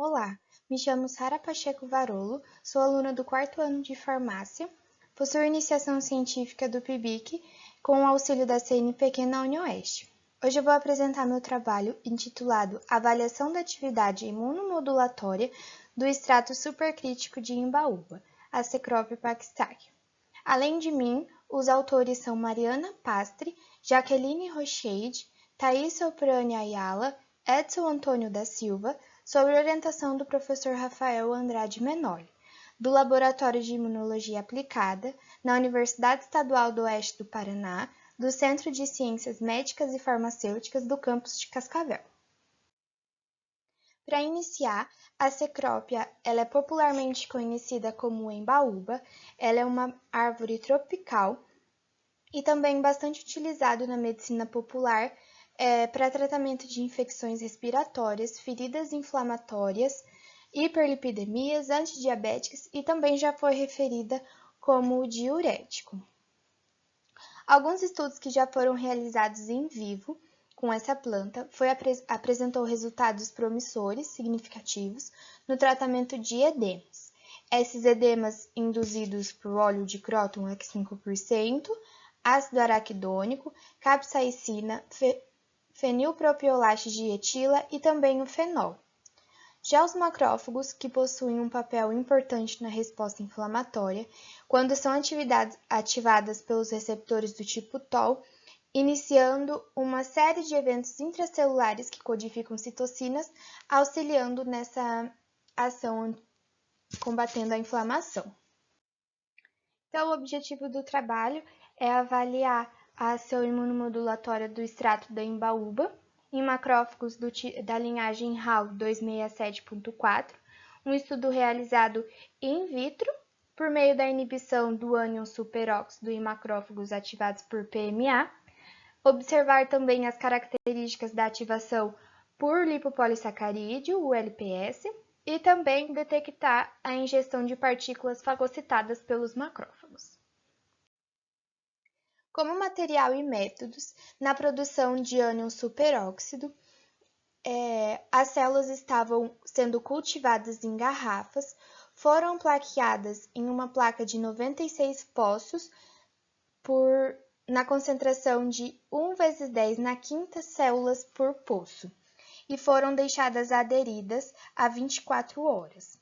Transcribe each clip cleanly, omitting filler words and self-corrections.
Olá, me chamo Sara Pacheco Varolo, sou aluna do 4º ano de farmácia, possuo iniciação científica do PIBIC com o auxílio da CNPq na UniOeste. Hoje eu vou apresentar meu trabalho intitulado Avaliação da atividade imunomodulatória do extrato supercrítico de Imbaúba, a Cecropipaxtag. Além de mim, os autores são Mariana Pastre, Jaqueline Rocheide, Thaís Soprani Ayala, Edson Antônio da Silva, sob orientação do professor Rafael Andrade Menoli, do Laboratório de Imunologia Aplicada, na Universidade Estadual do Oeste do Paraná, do Centro de Ciências Médicas e Farmacêuticas do campus de Cascavel. Para iniciar, a cecrópia ela é popularmente conhecida como embaúba, ela é uma árvore tropical e também bastante utilizado na medicina popular para tratamento de infecções respiratórias, feridas inflamatórias, hiperlipidemias, antidiabéticas e também já foi referida como diurético. Alguns estudos que já foram realizados em vivo com essa planta apresentou resultados promissores, significativos, no tratamento de edemas. Esses edemas induzidos por óleo de cróton a 5%, ácido araquidônico, capsaicina, fenilpropiolaste de etila e também o fenol. Já os macrófagos, que possuem um papel importante na resposta inflamatória, quando são ativadas pelos receptores do tipo TOL, iniciando uma série de eventos intracelulares que codificam citocinas, auxiliando nessa ação combatendo a inflamação. Então, o objetivo do trabalho é avaliar a ação imunomodulatória do extrato da embaúba em macrófagos da linhagem HAL 267.4, um estudo realizado in vitro por meio da inibição do ânion superóxido em macrófagos ativados por PMA, observar também as características da ativação por lipopolissacarídeo, o LPS, e também detectar a ingestão de partículas fagocitadas pelos macrófagos. Como material e métodos, na produção de ânion superóxido, as células estavam sendo cultivadas em garrafas, foram plaqueadas em uma placa de 96 poços na concentração de 1/10 na quinta células por poço e foram deixadas aderidas a 24 horas.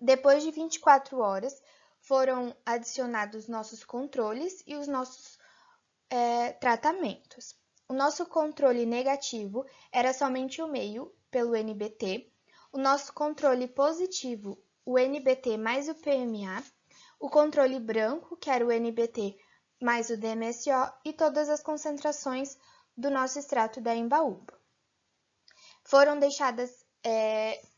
Depois de 24 horas, foram adicionados nossos controles e os nossos tratamentos. O nosso controle negativo era somente o meio, pelo NBT, o nosso controle positivo, o NBT mais o PMA, o controle branco, que era o NBT mais o DMSO, e todas as concentrações do nosso extrato da embaúba. Foram deixadas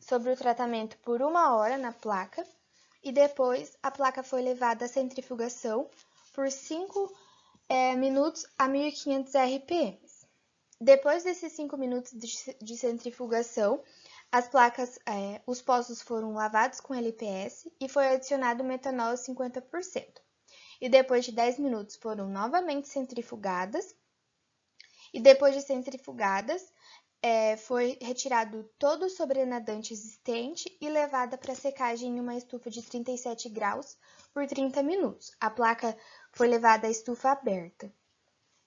sobre o tratamento por 1 hora na placa, e depois a placa foi levada à centrifugação por 5 minutos a 1500 RPM. Depois desses 5 minutos de centrifugação, os poços foram lavados com LPS e foi adicionado metanol a 50%. E depois de 10 minutos foram novamente centrifugadas. E depois de centrifugadas, foi retirado todo o sobrenadante existente e levada para secagem em uma estufa de 37 graus por 30 minutos. A placa foi levada à estufa aberta.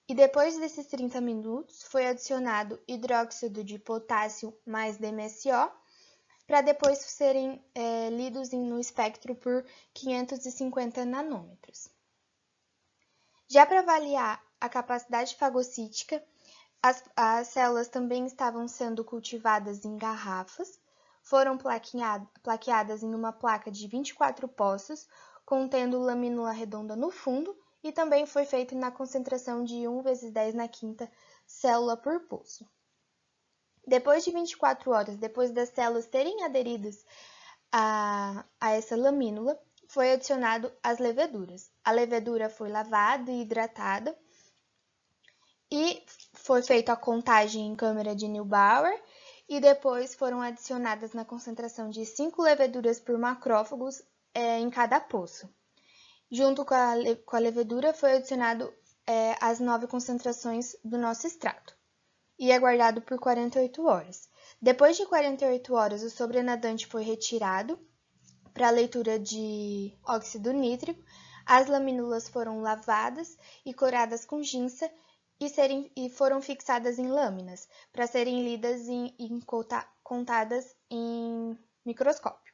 E depois desses 30 minutos, foi adicionado hidróxido de potássio mais DMSO, para depois serem lidos no espectro por 550 nanômetros. Já para avaliar a capacidade fagocítica, as células também estavam sendo cultivadas em garrafas, foram plaqueadas em uma placa de 24 poços, contendo lamínula redonda no fundo, e também foi feito na concentração de 1/10 na quinta célula por poço. Depois de 24 horas, depois das células terem aderido a essa lamínula, foi adicionado as leveduras. A levedura foi lavada e hidratada, e foi feita a contagem em câmara de Neubauer, e depois foram adicionadas na concentração de 5 leveduras por macrófagos em cada poço. Junto com a levedura foi adicionado as 9 concentrações do nosso extrato e é guardado por 48 horas. Depois de 48 horas, o sobrenadante foi retirado para a leitura de óxido nítrico. As lamínulas foram lavadas e coradas com ginça e foram fixadas em lâminas para serem lidas e contadas em microscópio.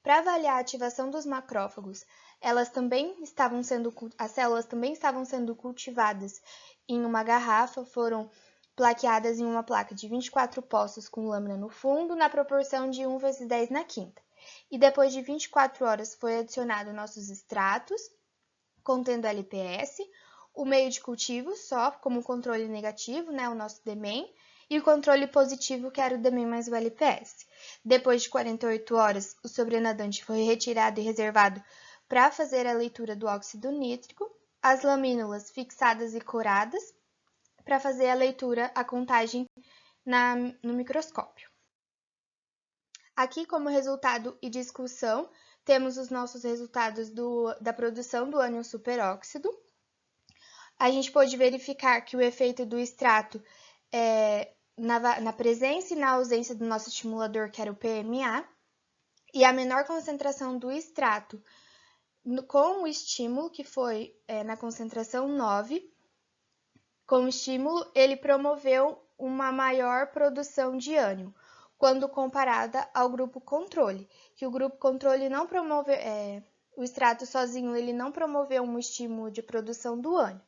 Para avaliar a ativação dos macrófagos, as células também estavam sendo cultivadas em uma garrafa, foram plaqueadas em uma placa de 24 poços com lâmina no fundo, na proporção de 1/10 na quinta. E depois de 24 horas foi adicionado nossos extratos, contendo LPS, o meio de cultivo, só como controle negativo, o nosso DMEM, e o controle positivo, que era o DMEM mais o LPS. Depois de 48 horas, o sobrenadante foi retirado e reservado para fazer a leitura do óxido nítrico, as lamínulas fixadas e coradas, para fazer a leitura, a contagem no microscópio. Aqui, como resultado e discussão, temos os nossos resultados da produção do ânion superóxido. A gente pôde verificar que o efeito do extrato na presença e na ausência do nosso estimulador, que era o PMA, e a menor concentração do extrato com o estímulo, que foi na concentração 9, com o estímulo, ele promoveu uma maior produção de ânion, quando comparada ao grupo controle, que o grupo controle não promoveu, o extrato sozinho ele não promoveu um estímulo de produção do ânion.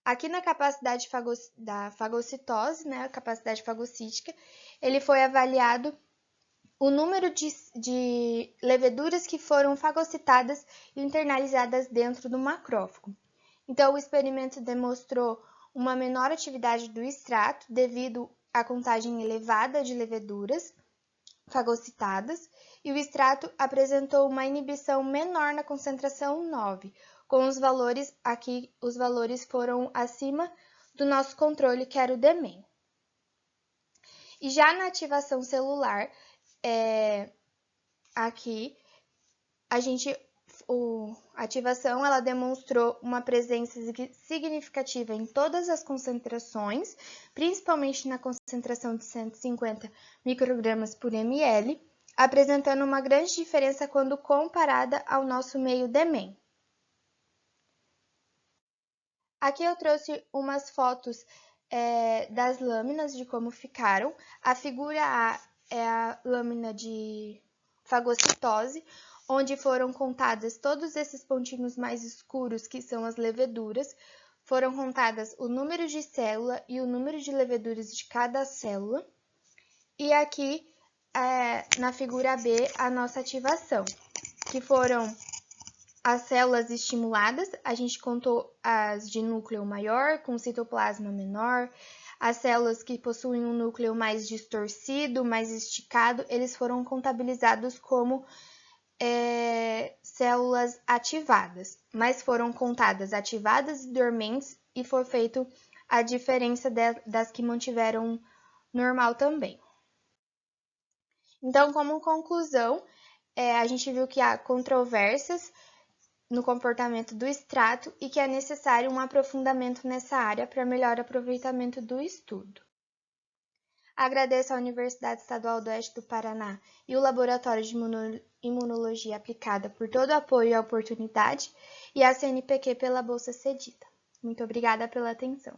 Aqui na capacidade da fagocitose, a capacidade fagocítica, ele foi avaliado o número de leveduras que foram fagocitadas e internalizadas dentro do macrófago. Então, o experimento demonstrou uma menor atividade do extrato devido à contagem elevada de leveduras fagocitadas, e o extrato apresentou uma inibição menor na concentração 9, com os valores foram acima do nosso controle, que era o DMEM. E já na ativação celular, aqui a ativação ela demonstrou uma presença significativa em todas as concentrações, principalmente na concentração de 150 microgramas por ml, apresentando uma grande diferença quando comparada ao nosso meio DMEM. Aqui eu trouxe umas fotos das lâminas, de como ficaram. A figura A é a lâmina de fagocitose, onde foram contadas todos esses pontinhos mais escuros, que são as leveduras. Foram contadas o número de célula e o número de leveduras de cada célula. E aqui, na figura B, a nossa ativação, que foram as células estimuladas. A gente contou as de núcleo maior, com citoplasma menor. As células que possuem um núcleo mais distorcido, mais esticado, eles foram contabilizados como células ativadas, mas foram contadas ativadas e dormentes, e foi feito a diferença das que mantiveram normal também. Então, como conclusão, a gente viu que há controvérsias no comportamento do extrato e que é necessário um aprofundamento nessa área para melhor aproveitamento do estudo. Agradeço à Universidade Estadual do Oeste do Paraná e o Laboratório de Imunologia Aplicada por todo o apoio e a oportunidade, e à CNPq pela bolsa cedida. Muito obrigada pela atenção.